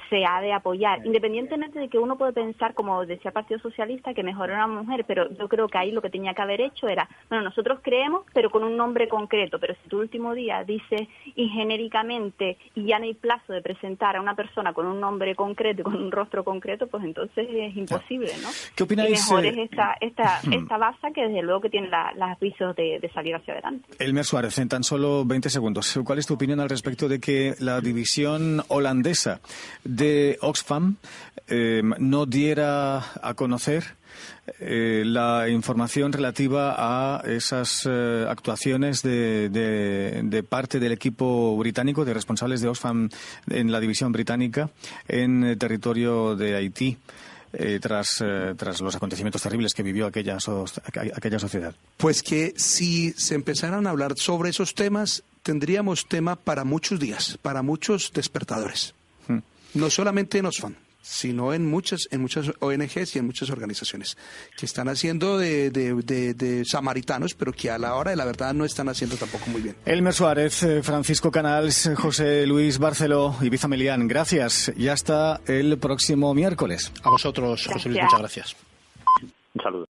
se ha de apoyar, independientemente de que uno puede pensar, como decía el Partido Socialista, que mejor era una mujer, pero yo creo que ahí lo que tenía que haber hecho era, bueno, nosotros creemos, pero con un nombre concreto, pero si tu último día dices y genéricamente y ya no hay plazo de presentar a una persona con un nombre concreto y con un rostro concreto, pues entonces es imposible, ¿no? ¿Qué opináis? Y mejor es esta baza que desde luego que tiene las visos de salir hacia adelante. Elmer Suárez, en tan solo 20 segundos, ¿cuál es tu opinión al respecto de que la división holandesa de Oxfam no diera a conocer la información relativa a esas actuaciones de parte del equipo británico, de responsables de Oxfam en la división británica en territorio de Haití, tras los acontecimientos terribles que vivió aquella sociedad? Pues que si se empezaran a hablar sobre esos temas, tendríamos tema para muchos días, para muchos despertadores. No solamente en Oxfam, sino en muchas ONGs y en muchas organizaciones que están haciendo de samaritanos, pero que a la hora de la verdad no están haciendo tampoco muy bien. Elmer Suárez, Francisco Canals, José Luis Barceló, Ibiza Melián, gracias y hasta el próximo miércoles. A vosotros, José Luis, muchas gracias. Un saludo.